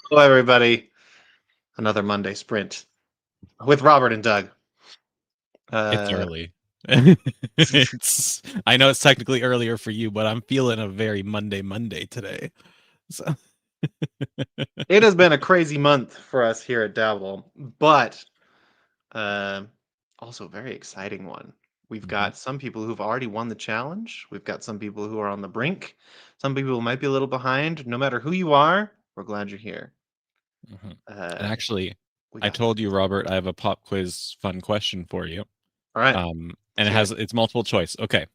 Hello, everybody. Another Monday sprint with Robert and Doug. It's Uh, early. I know it's technically earlier for you, but I'm feeling a very Monday today. So it has been a crazy month for us here at Dabble, but uh, also a very exciting one. We've Mhm, got some people who've already won the challenge. We've got some people who are on the brink. Some people who might be a little behind. No matter who you are, we're glad you're here. mhm. And Uh, actually, we I got told you, Robert, I have a pop quiz fun question for you. all right. Let's And hear it. it's multiple choice. Okay.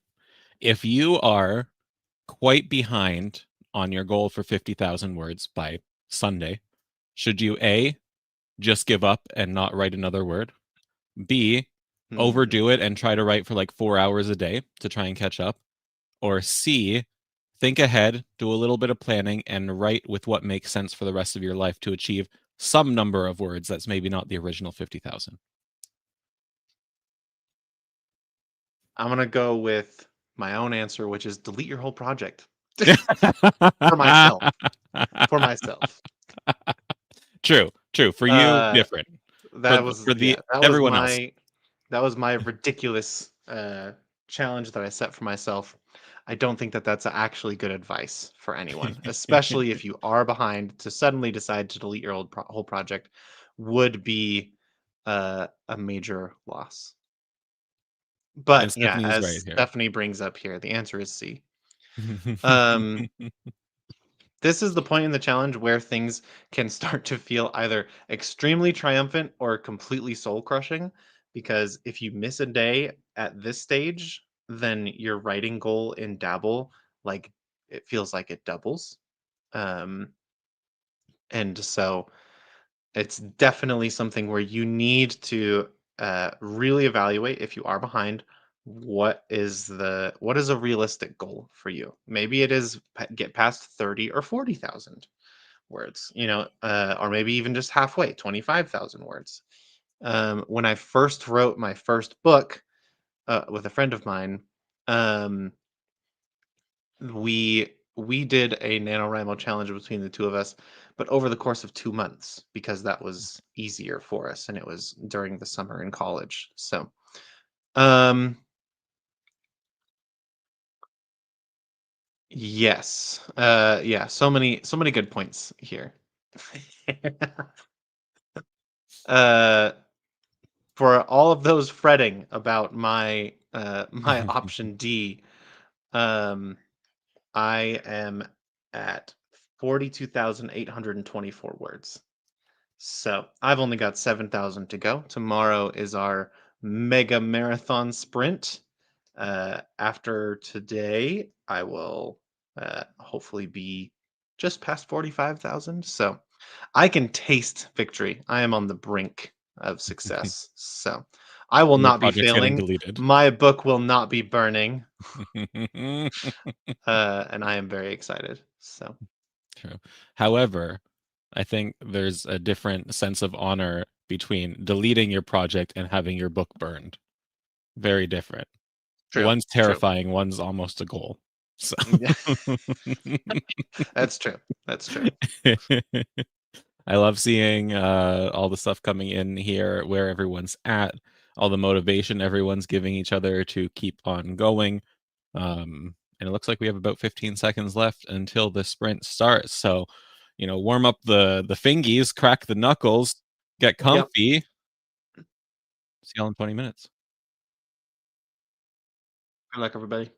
If you are quite behind on your goal for 50,000 words by Sunday, should you A, just give up and not write another word? B, Hmm. overdo it and try to write for like 4 hours a day to try and catch up? Or C, think ahead, do a little bit of planning, and write with what makes sense for the rest of your life to achieve some number of words that's maybe not the original 50,000? I'm gonna go with my own answer, which is delete your whole project for myself. For myself. True. For you, Uh, different. that was For yeah, the everyone else. that was my ridiculous challenge that I set for myself. I don't think that that's actually good advice for anyone, especially if you are behind. To suddenly decide to delete your whole project would be a major loss. And But yeah, Stephanie's right as here. Stephanie brings up here, the answer is C. Um, This is the point in the challenge where things can start to feel either extremely triumphant or completely soul crushing. Because if you miss a day at this stage, then your writing goal in Dabble, like it feels like it doubles. Um, and so it's definitely something where you need to really evaluate if you are behind. What is a realistic goal for you? Maybe it is get past 30 or 40,000 words, or maybe even just halfway, 25,000 words. When I first wrote my first book with a friend of mine, um, we did a NaNoWriMo challenge between the two of us, but over the course of 2 months because that was easier for us and it was during the summer in college. So, um, yes, yeah, so many good points here. uh, for all of those fretting about my option D, um, I am at 42,824 words. So I've only got 7,000 to go. Tomorrow is our mega marathon sprint. After today, I will hopefully be just past 45,000. So I can taste victory. I am on the brink of success. So I will And your not be project's getting failing. deleted. My book will not be burning. And I am very excited. So, True. However, I think there's a different sense of honor between deleting your project and having your book burned. Very different. true, One's true. terrifying, one's almost a goal. So That's true. That's true. I love seeing all the stuff coming in here, where everyone's at, all the motivation everyone's giving each other to keep on going. And it looks like we have about 15 seconds left until the sprint starts. So, warm up the fingies, crack the knuckles, get Yep. comfy. See y'all in 20 minutes. Good luck, everybody.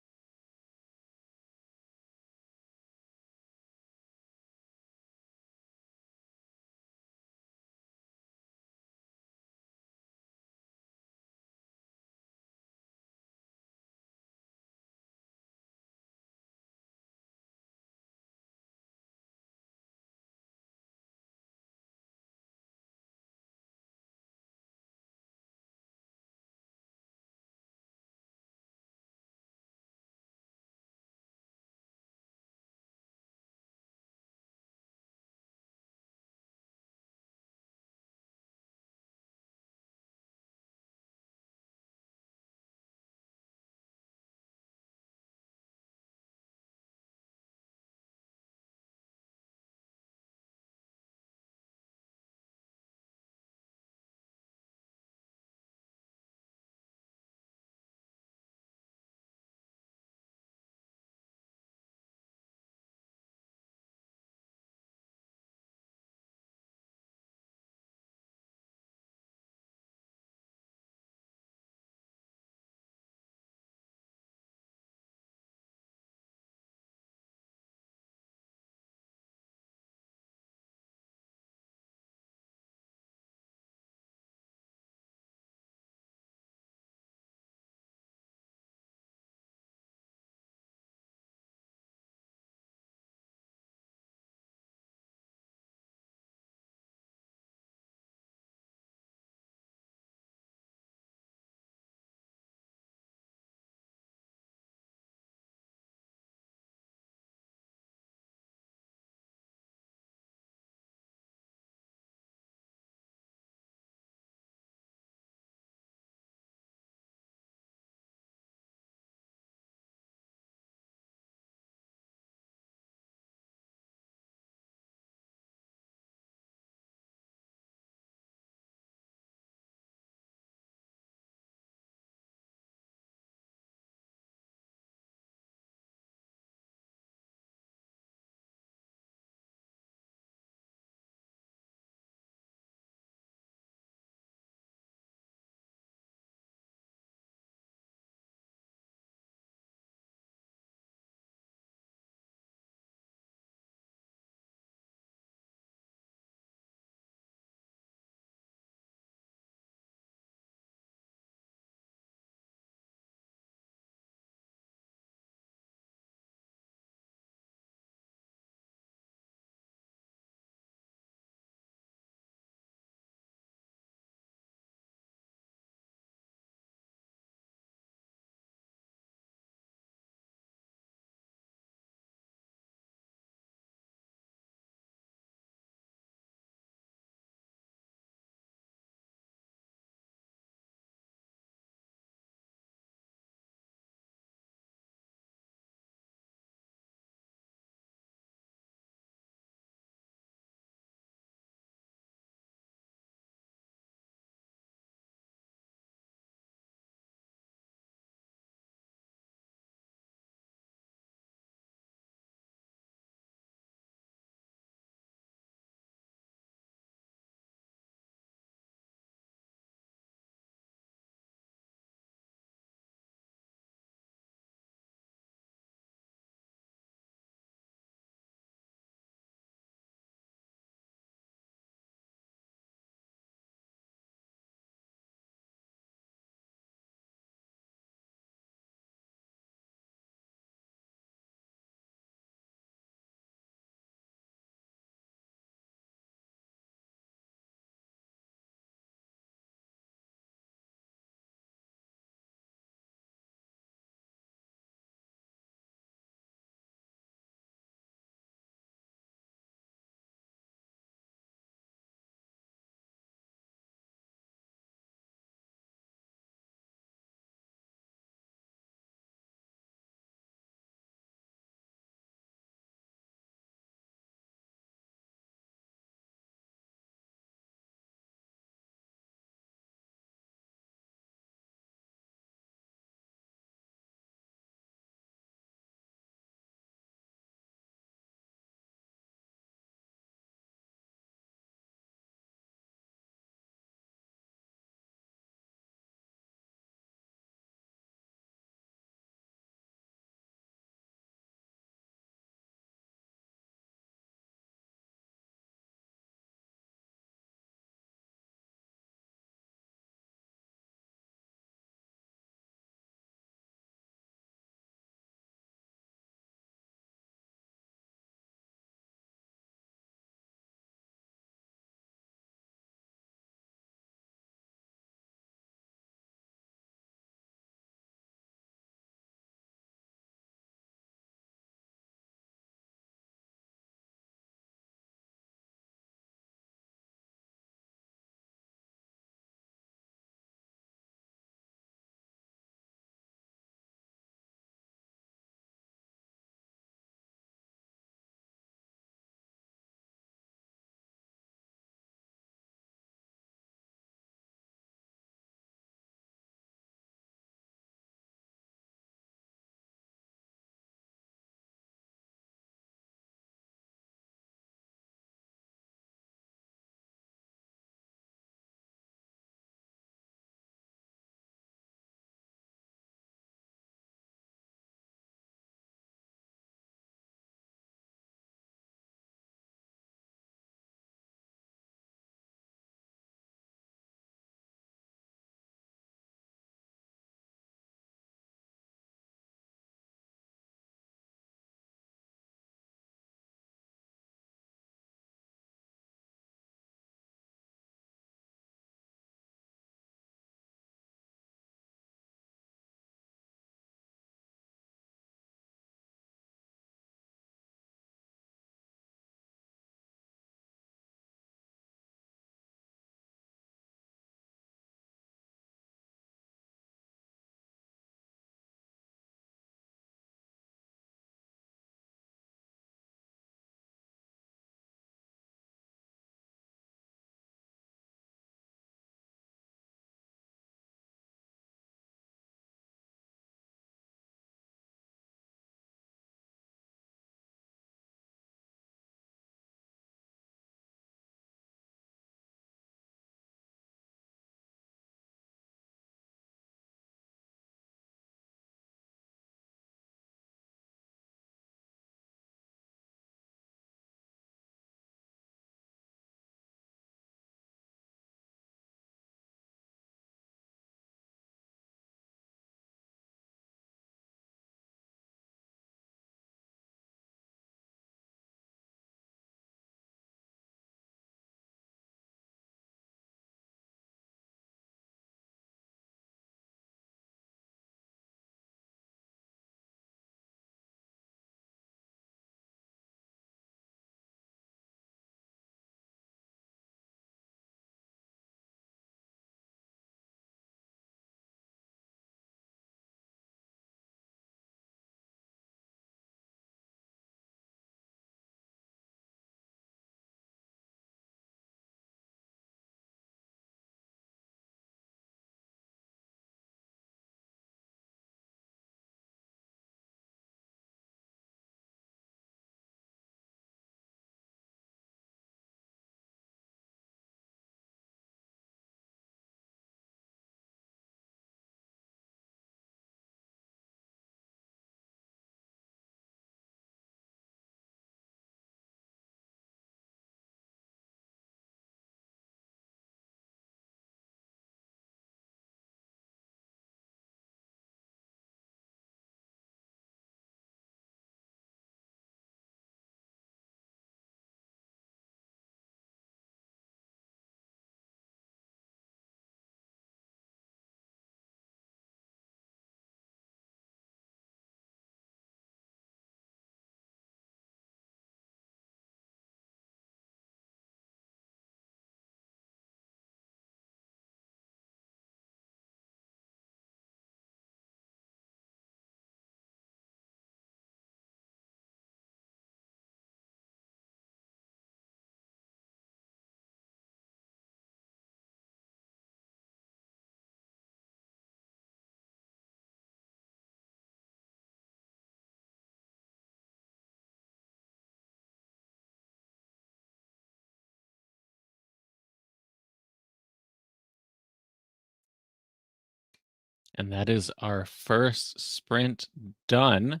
And that is our first sprint done.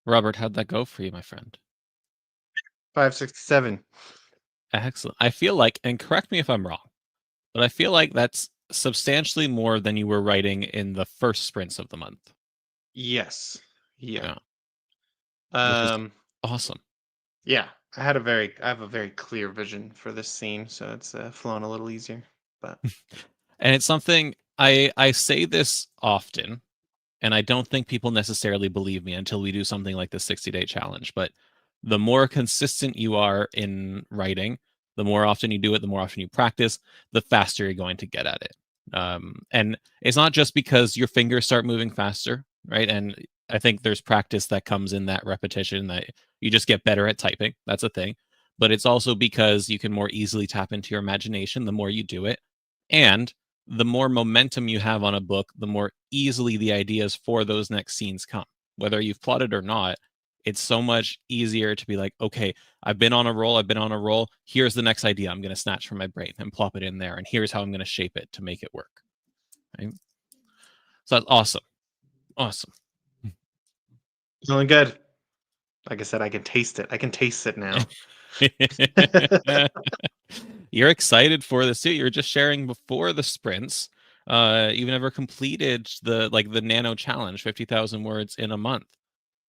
Robert, how'd that go for you, my friend? 567. Excellent. I feel like, and correct me if I'm wrong, but I feel like that's substantially more than you were writing in the first sprints of the month. Yes. Yeah. Yeah, which is Um, awesome. yeah. I have a very clear vision for this scene, so it's flowing a little easier. But And it's something I say this often, and I don't think people necessarily believe me until we do something like the 60-day challenge. But the more consistent you are in writing, the more often you do it, the more often you practice, the faster you're going to get at it. And it's not just because your fingers start moving faster, right? And I think there's practice that comes in that repetition that you just get better at typing. That's a thing. But it's also because you can more easily tap into your imagination the more you do it. And the more momentum you have on a book, the more easily the ideas for those next scenes come. Whether you've plotted or not, it's so much easier to be like, okay, I've been on a roll, I've been on a roll. Here's the next idea I'm going to snatch from my brain and plop it in there. And here's how I'm going to shape it to make it work. Right. So that's awesome. Awesome. feeling good. Like I said, I can taste it. I can taste it now. You're excited for this too. You were just sharing before the sprints. You've never completed the nano challenge, 50,000 words in a month.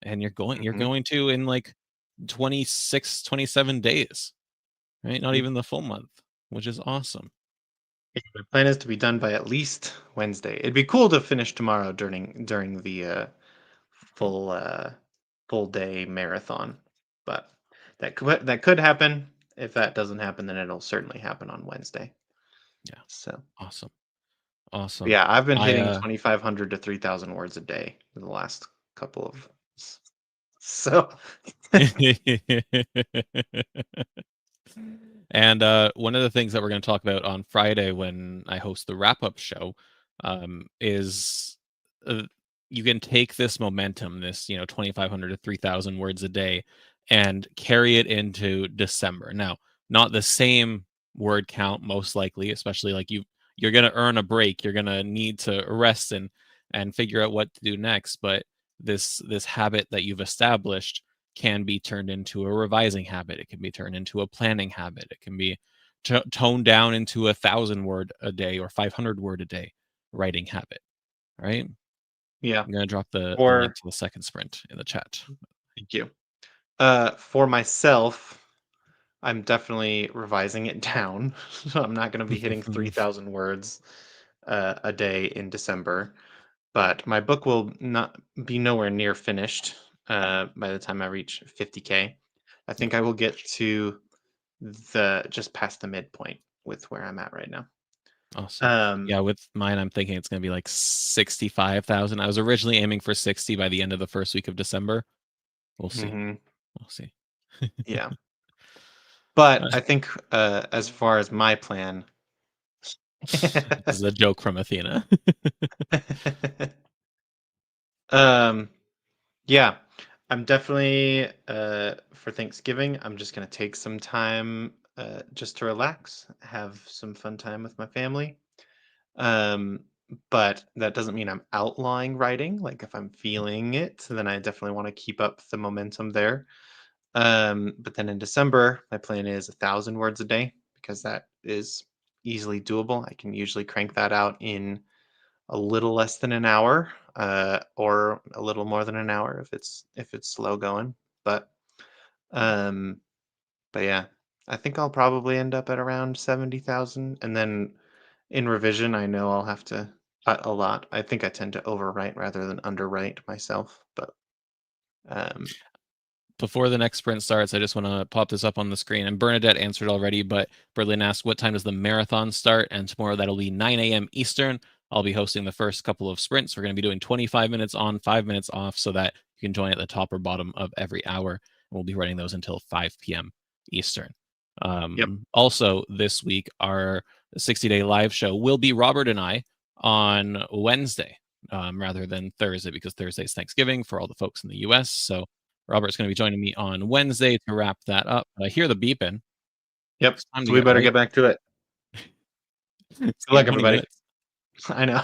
And you're Mhm. going to in like 26, 27 days, right? Not even the full month, which is awesome. My plan is to be done by at least Wednesday. It'd be cool to finish tomorrow during the full full day marathon, but that could happen. If that doesn't happen, then it'll certainly happen on Wednesday. Yeah. So Awesome. Awesome. yeah, I've been I hitting 2,500 to 3,000 words a day in the last couple of. So And one of the things that we're going to talk about on Friday when I host the wrap up show is uh, you can take this momentum, this 2,500 to 3,000 words a day, and carry it into December. Now, not the same word count, most likely, especially like you're going to earn a break. You're going to need to rest and figure out what to do next. But this habit that you've established can be turned into a revising habit. It can be turned into a planning habit. It can be toned down into 1,000 word a day or 500 word a day writing habit. Right? yeah, I'm gonna drop the link or to the second sprint in the chat. thank you. For myself, I'm definitely revising it down. So I'm not going to be hitting 3,000 words a day in December, but my book will not be nowhere near finished by the time I reach 50K. I Yeah, think I will get to the just past the midpoint with where I'm at right now. awesome. Um, Yeah, with mine, I'm thinking it's gonna be like 65,000. I was originally aiming for 60 by the end of the first week of December. We'll see. mhm, We'll see. yeah, but Uh, I think as far as my plan, this is a joke from Athena. um, yeah, I'm definitely for Thanksgiving. I'm just gonna take some time just to relax, have some fun time with my family. Um, but that doesn't mean I'm outlawing writing. Like if I'm feeling it, then I definitely want to keep up the momentum there. But then in December, my plan is 1,000 words a day because that is easily doable. I can usually crank that out in a little less than an hour, or a little more than an hour if it's slow going. But um, but yeah, I think I'll probably end up at around 70,000, and then in revision, I know I'll have to cut a lot. I think I tend to overwrite rather than underwrite myself, but um, Before the next sprint starts, I just want to pop this up on the screen. And Bernadette answered already, but Berlin asked, what time does the marathon start? And tomorrow that'll be 9 a.m. Eastern. I'll be hosting the first couple of sprints. We're going to be doing 25 minutes on, 5 minutes off, so that you can join at the top or bottom of every hour. And we'll be running those until 5 p.m. Eastern. yep, Also, this week, our 60-day live show will be Robert and I on Wednesday rather than Thursday, because Thursday is Thanksgiving for all the folks in the US. So Robert's going to be joining me on Wednesday to wrap that up. I hear the beeping. yep. It's time to So we get better right. get back to it. It's Good been luck, 20 everybody. minutes. I know.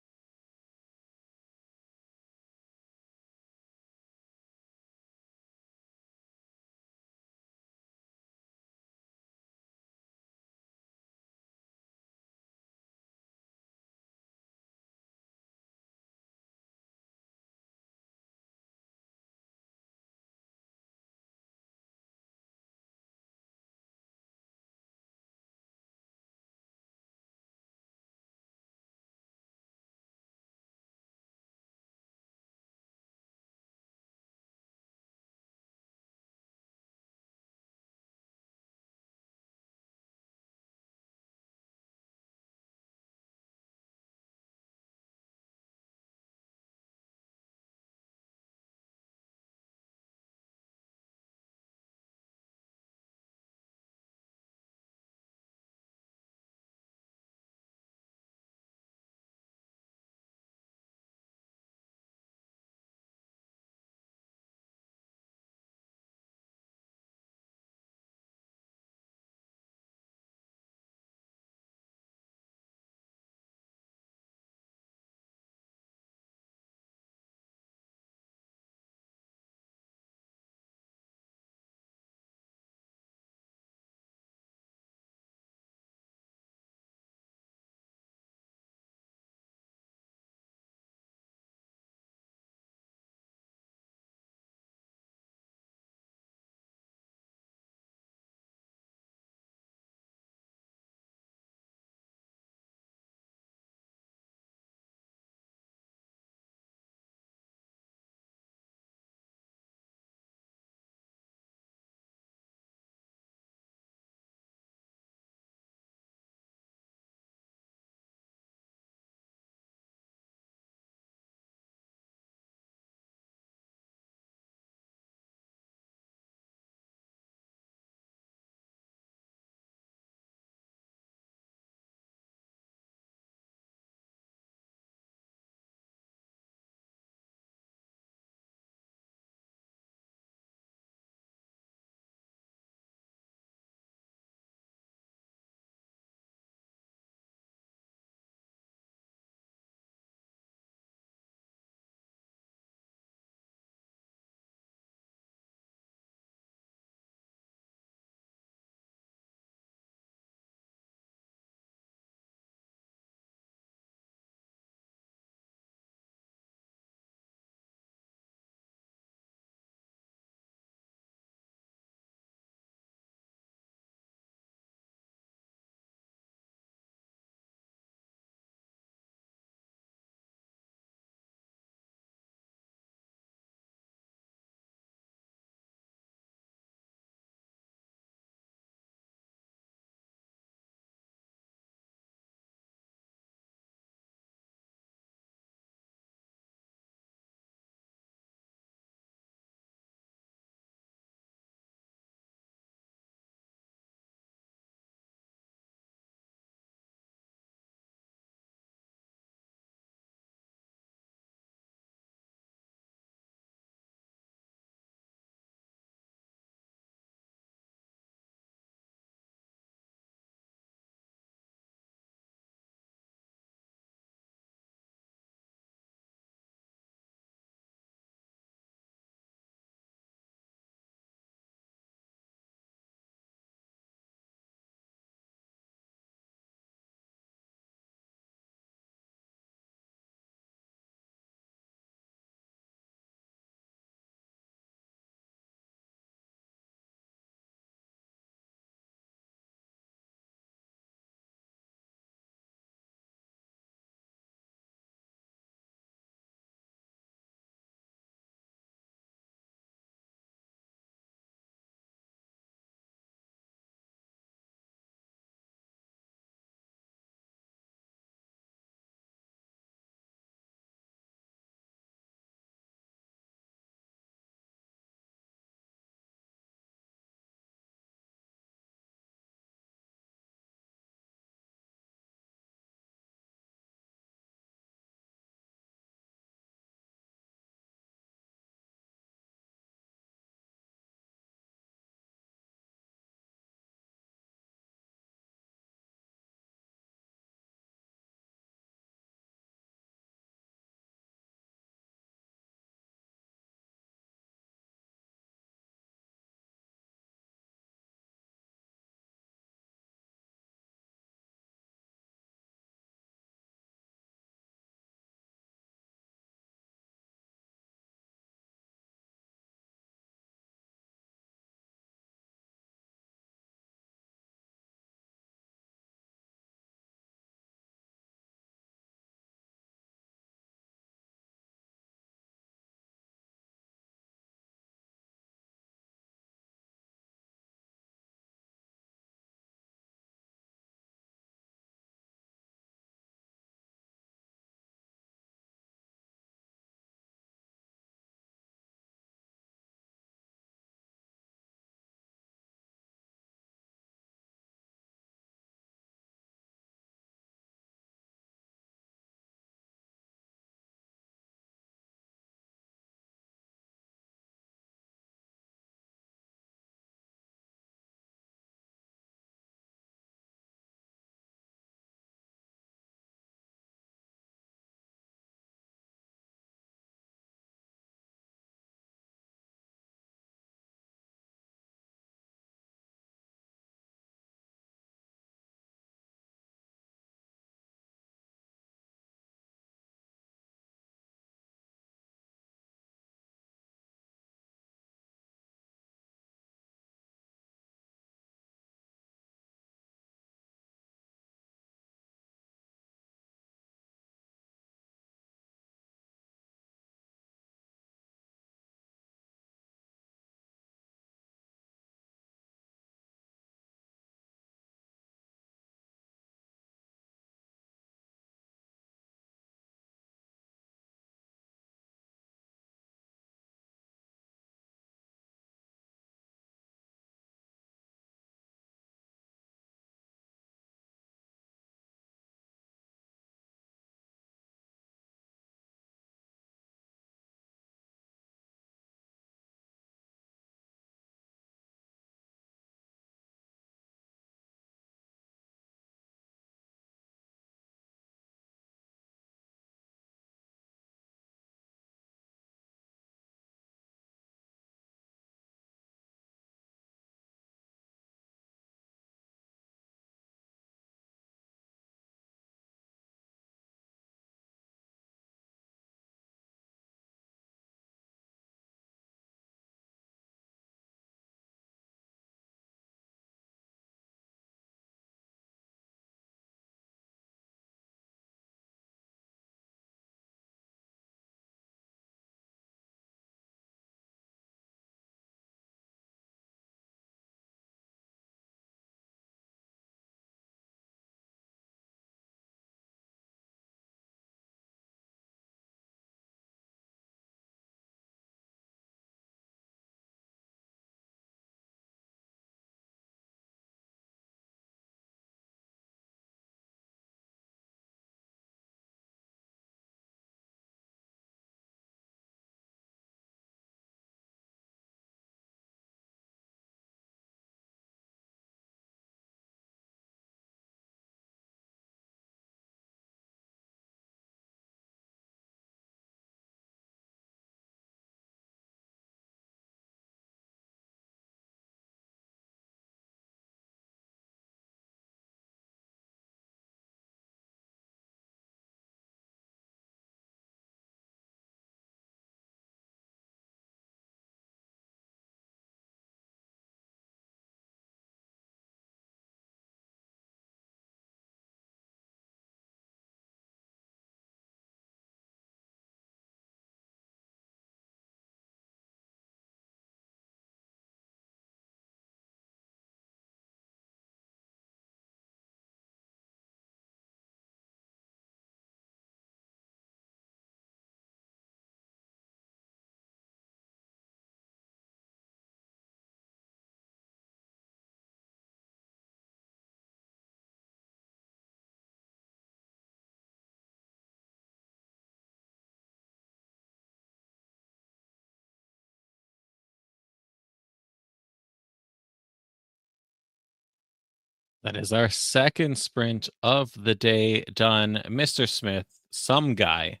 That is our second sprint of the day done. Mr. Smith, some guy,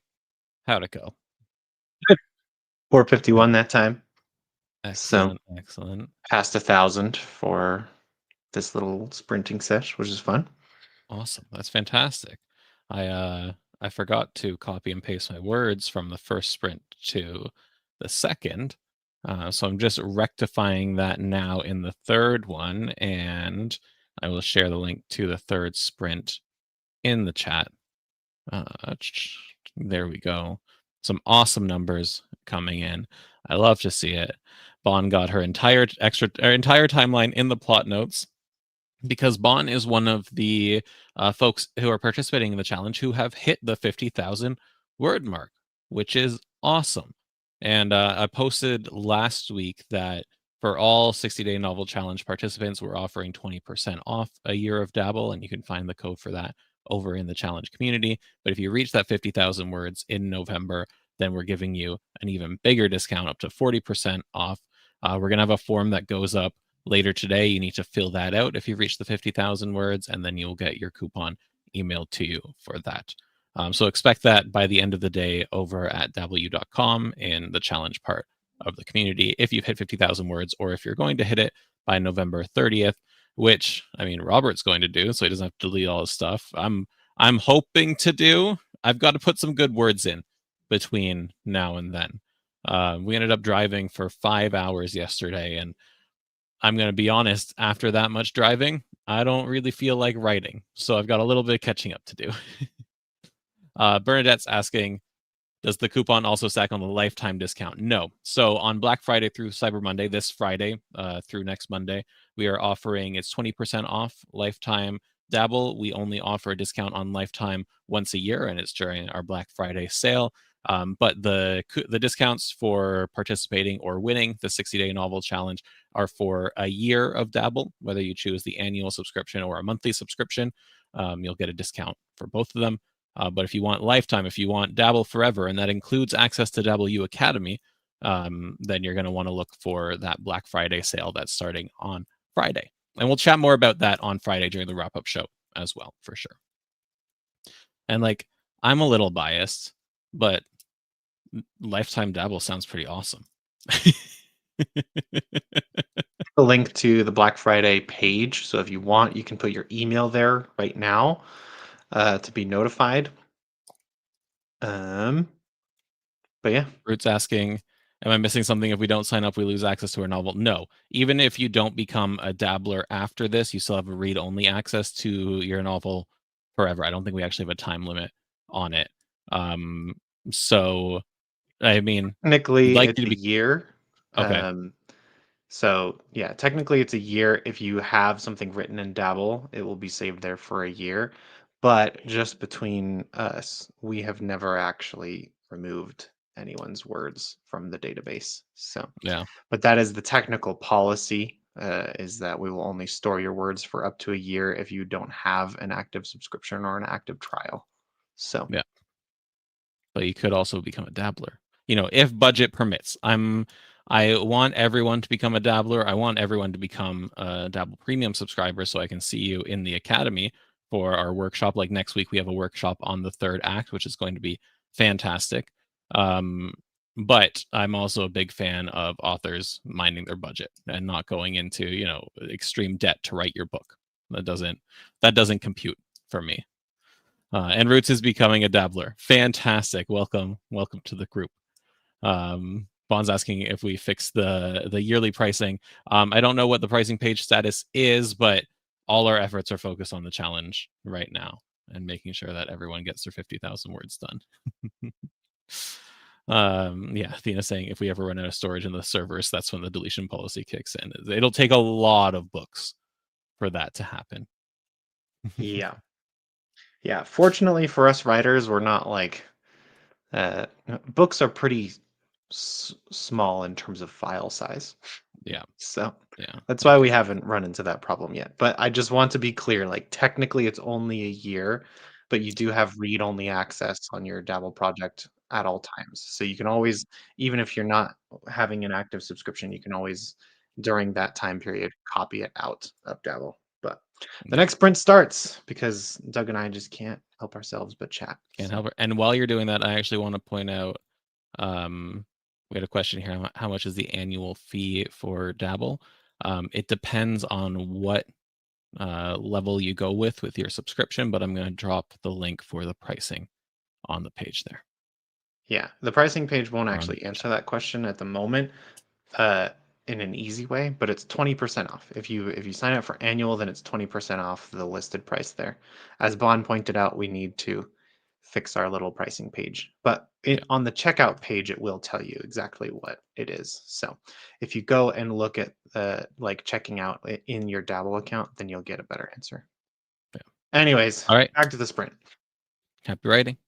how'd it go? 451 that time. So Excellent, excellent. past 1,000 for this little sprinting sesh, which is fun. Awesome. That's fantastic. I forgot to copy and paste my words from the first sprint to the second. So I'm just rectifying that now in the third one, and I will share the link to the third sprint in the chat. There we go. Some awesome numbers coming in. I love to see it. Bond got her entire timeline in the plot notes because Bon is one of the folks who are participating in the challenge who have hit the 50,000 word mark, which is awesome. And I posted last week that for all 60-day novel challenge participants, we're offering 20% off a year of Dabble, and you can find the code for that over in the challenge community. But if you reach that 50,000 words in November, then we're giving you an even bigger discount up to 40% off. We're going to have a form that goes up later today. You need to fill that out if you've reached the 50,000 words, and then you'll get your coupon emailed to you for that. So expect that by the end of the day over at w.com in the challenge part of the community if you've hit 50,000 words, or if you're going to hit it by November 30th, which I mean Robert's going to do, so he doesn't have to delete all his stuff. I'm hoping to do. I've got to put some good words in between now and then. We ended up driving for 5 hours yesterday, and I'm going to be honest, after that much driving, I don't really feel like writing. So I've got a little bit of catching up to do. Bernadette's asking, does the coupon also stack on the lifetime discount? No. So on Black Friday through Cyber Monday, this Friday through next Monday, we are offering it's 20% off lifetime Dabble. We only offer a discount on lifetime once a year, and it's during our Black Friday sale. But the discounts for participating or winning the 60-day novel challenge are for a year of Dabble, whether you choose the annual subscription or a monthly subscription. You'll get a discount for both of them. But if you want lifetime, if you want Dabble forever, and that includes access to Dabble U Academy, then you're going to want to look for that Black Friday sale that's starting on Friday. And we'll chat more about that on Friday during the wrap up show as well, for sure. And like, I'm a little biased, but lifetime Dabble sounds pretty awesome. A link to the Black Friday page. So if you want, you can put your email there right now to be notified. But yeah, Root's asking, am I missing something? If we don't sign up, we lose access to our novel. No. Even if you don't become a dabbler after this, you still have a read-only access to your novel forever. I don't think we actually have a time limit on it. So I mean, we'd technically like it's you to a be year. okay. So yeah, technically it's a year. If you have something written in Dabble, it will be saved there for a year. But just between us, we have never actually removed anyone's words from the database. So, Yeah. but that is the technical policy, is that we will only store your words for up to a year if you don't have an active subscription or an active trial. So Yeah. But you could also become a dabbler. You know, if budget permits. I want everyone to become a dabbler. I want everyone to become a Dabble Premium subscriber so I can see you in the academy for our workshop. Like next week, we have a workshop on the third act, which is going to be fantastic. But I'm also a big fan of authors minding their budget and not going into, you know, extreme debt to write your book. That doesn't compute for me. And Roots is becoming a dabbler. Fantastic. Welcome to the group. Bond's asking if we fix the yearly pricing. I don't know what the pricing page status is, but all our efforts are focused on the challenge right now and making sure that everyone gets their 50,000 words done. Yeah, Athena saying if we ever run out of storage in the servers, that's when the deletion policy kicks in. It'll take a lot of books for that to happen. yeah, yeah. Fortunately for us writers, we're not like books are pretty small in terms of file size. Yeah, So yeah, that's yeah, why we definitely. haven't run into that problem yet. But I just want to be clear, like technically it's only a year, but you do have read-only access on your Dabble project at all times. So you can always, even if you're not having an active subscription, you can always during that time period copy it out of Dabble. But The next sprint starts because Doug and I just can't help ourselves but chat. Can't So help it. And while you're doing that, I actually wanna point out, we had a question here, how much is the annual fee for Dabble? It depends on what, level you go with your subscription, but I'm gonna drop the link for the pricing on the page there, yeah, the pricing page won't or on the actually chat. answer that question at the moment, uh, in an easy way, but it's 20% off. If you sign up for annual, then it's 20% off the listed price there. As Bond pointed out, we need to fix our little pricing page, but Yeah, on the checkout page, it will tell you exactly what it is. So if you go and look at like checking out in your Dabble account, then you'll get a better answer. yeah. Anyways, Alright, back to the sprint. happy writing.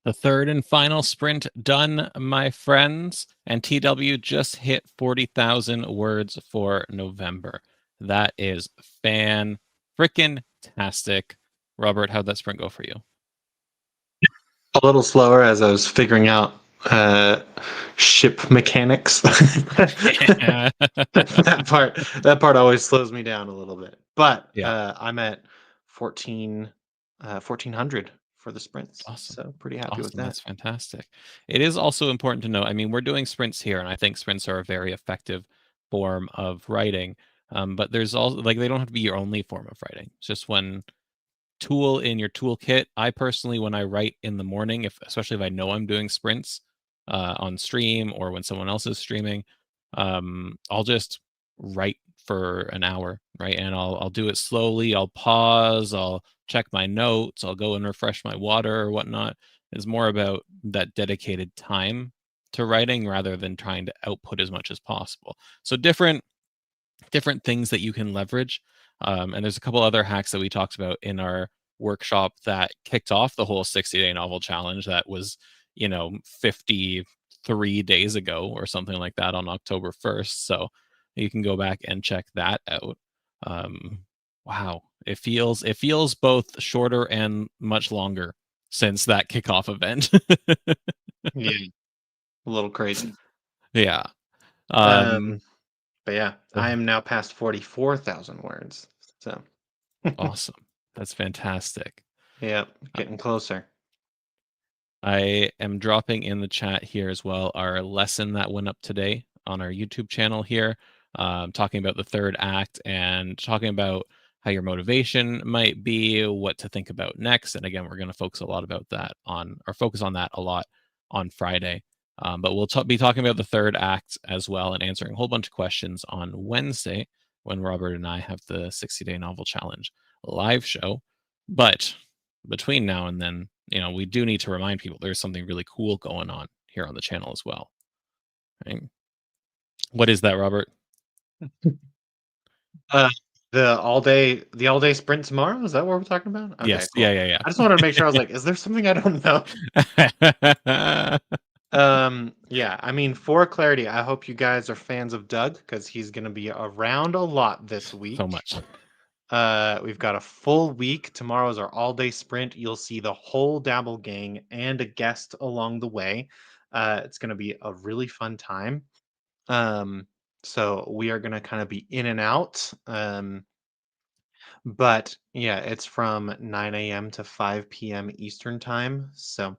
The third and final sprint done, my friends, and TW just hit 40,000 words for November. That is fan-frickin-tastic. Robert, how'd that sprint go for you? A little slower as I was figuring out uh, ship mechanics. That part always slows me down a little bit. But Yeah, I'm at 1400 for the sprints, awesome. so pretty happy with Awesome, that. that's fantastic. It is also important to know, I mean, we're doing sprints here, and I think sprints are a very effective form of writing, but there's also like, they don't have to be your only form of writing. It's just one tool in your toolkit. I personally, when I write in the morning, if especially if I know I'm doing sprints on stream or when someone else is streaming, I'll just write for an hour, right? And I'll do it slowly. I'll pause. I'll check my notes. I'll go and refresh my water or whatnot. It's more about that dedicated time to writing rather than trying to output as much as possible. So different things that you can leverage. And there's a couple other hacks that we talked about in our workshop that kicked off the whole 60-day novel challenge that was, 53 days ago or something like that on October 1st. So you can go back and check that out. Um, wow. It feels both shorter and much longer since that kickoff event. Yeah, a little crazy. Yeah. Um, Um, but yeah, I am now past 44,000 words. So awesome. That's fantastic. yeah, getting closer. I am dropping in the chat here as well our lesson that went up today on our YouTube channel here, talking about the third act and talking about how your motivation might be, what to think about next. And again, we're going to focus on that a lot on Friday. But we'll be talking about the third act as well and answering a whole bunch of questions on Wednesday when Robert and I have the 60-day novel challenge live show. But between now and then, we do need to remind people there's something really cool going on here on the channel as well. Right? What is that, Robert? Uh, the all day sprint tomorrow? Is that what we're talking about? Okay, Yes. Yeah, cool. yeah, I just wanted to make sure. I was like, is there something I don't know? yeah. Yeah, I mean, for clarity, I hope you guys are fans of Doug because he's gonna be around a lot this So week. much. We've got a full week. Tomorrow's our all-day sprint. You'll see the whole Dabble gang and a guest along the way. It's gonna be a really fun time. Um, so we are gonna kind of be in and out. But yeah, it's from 9 a.m. to 5 p.m. Eastern time. So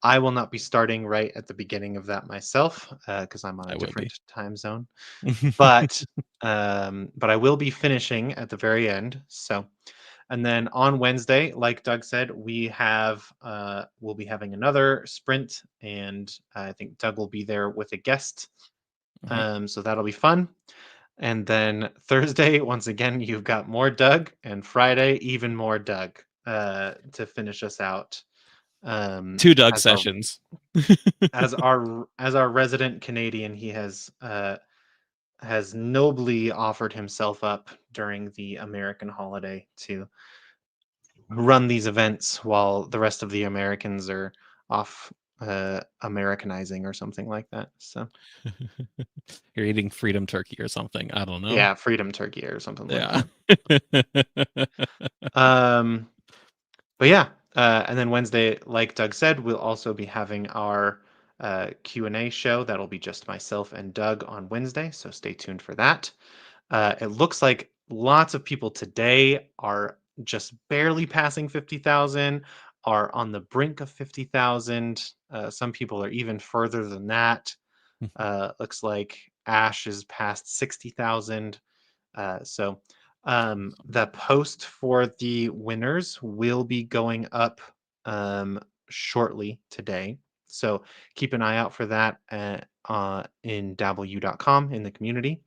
I will not be starting right at the beginning of that myself because I'm on a I will be. different time zone. But I will be finishing at the very end. So and then on Wednesday, like Doug said, we'll be having another sprint, and I think Doug will be there with a guest. Mhm. So that'll be fun. And then Thursday, once again, you've got more Doug, and Friday, even more Doug to finish us out. Um, 2 Doug as our sessions. as our resident Canadian, he has nobly offered himself up during the American holiday to run these events while the rest of the Americans are off Americanizing or something like that. So You're eating freedom turkey or something. I don't know. yeah, Freedom Turkey or something like Yeah. that. Um, But yeah, and then Wednesday, like Doug said, we'll also be having our Q&A show. That'll be just myself and Doug on Wednesday, so stay tuned for that. It looks like lots of people today are just barely passing 50,000, are on the brink of 50,000. Some people are even further than that. Looks like Ash is past 60,000. The post for the winners will be going up um, shortly today. So keep an eye out for that in dabbleu.com in the community.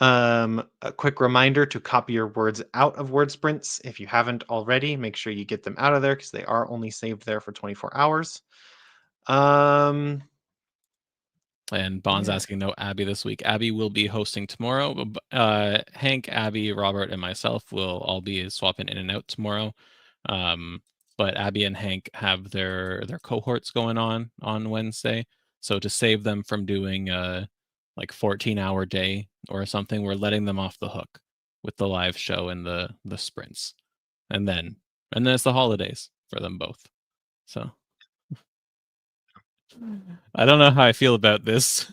A quick reminder to copy your words out of word sprints. If you haven't already, make sure you get them out of there because they are only saved there for 24 hours. Um, And Bond's yeah. asking no Abby this week. Abby will be hosting tomorrow. Hank, Abby, Robert, and myself will all be swapping in and out tomorrow. Um, but Abby and Hank have their cohorts going on Wednesday. So to save them from doing a like 14-hour day or something, we're letting them off the hook with the live show and the sprints. And then it's the holidays for them both. So I don't know how I feel about this.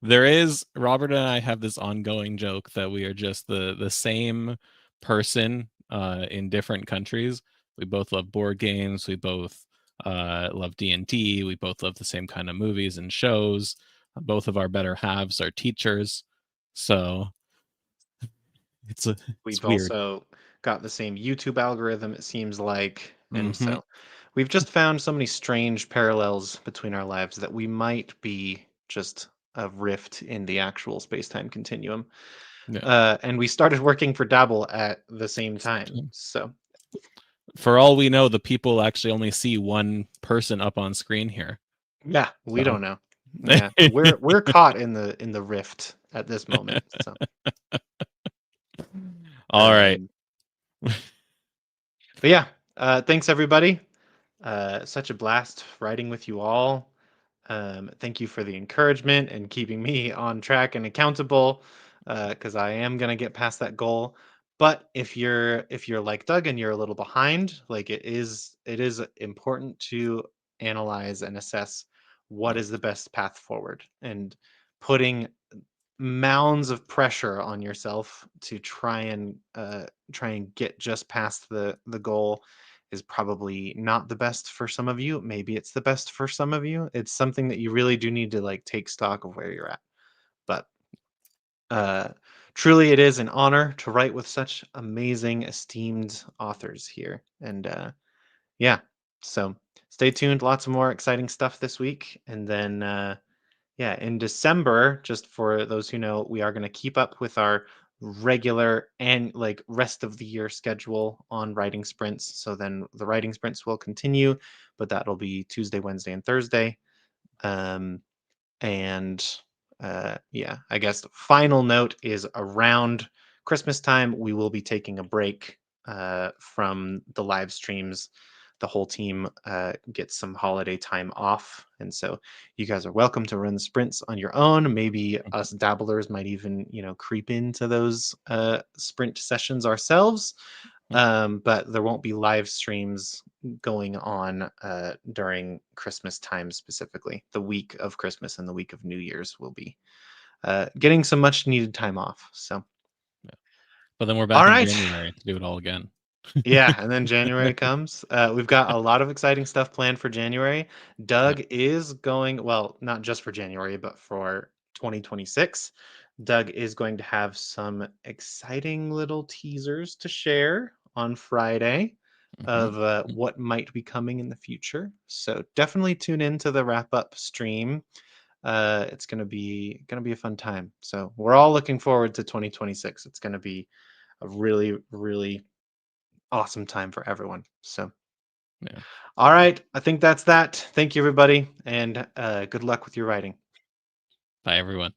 There is Robert and I have this ongoing joke that we are just the same person in different countries. We both love board games. We both love D&D. We both love the same kind of movies and shows. Both of our better halves are teachers. So it's We've weird. also got the same YouTube algorithm, it seems like. And Mhm. so we've just found so many strange parallels between our lives that we might be just a rift in the actual space time continuum. Yeah. And we started working for Dabble at the same time. So, For all we know, the people actually only see one person up on screen here. yeah, we So don't know. Yeah, we're caught in the rift at this moment. So, all right. um, but yeah, thanks everybody. Such a blast writing with you all. Thank you for the encouragement and keeping me on track and accountable, because I am gonna get past that goal. But if you're like Doug and you're a little behind, like it is important to analyze and assess what Yeah. is the best path forward, and putting mounds of pressure on yourself to try and get just past the goal is probably not the best for some of you. Maybe it's the best for some of you. It's something that you really do need to like take stock of where you're at. But uh truly it is an honor to write with such amazing esteemed authors here. And yeah, so stay tuned, lots of more exciting stuff this week. And then yeah, in December, just for those who know, we are going to keep up with our regular and like rest of the year schedule on writing sprints. So then the writing sprints will continue, but that'll be Tuesday, Wednesday, and Thursday. Um, and yeah, I guess the final note is around Christmas time, we will be taking a break from the live streams. The whole team gets some holiday time off. And so you guys are welcome to run sprints on your own. Maybe us dabblers might even, creep into those sprint sessions ourselves. But there won't be live streams going on during Christmas time specifically. The week of Christmas and the week of New Year's will be getting some much needed time off. So, Yeah. But then we're all back in right. January to do it all again. Yeah, and then January comes. We've got a lot of exciting stuff planned for January. Yeah. Doug is going, well, not just for January, but for 2026. Doug is going to have some exciting little teasers to share on Friday Mhm. of what might be coming in the future. So definitely tune in to the wrap up stream. It's gonna be a fun time. So we're all looking forward to 2026. It's gonna be a really, really awesome time for everyone. So, Yeah. all right, I think that's that. Thank you, everybody, and good luck with your writing. Bye, everyone.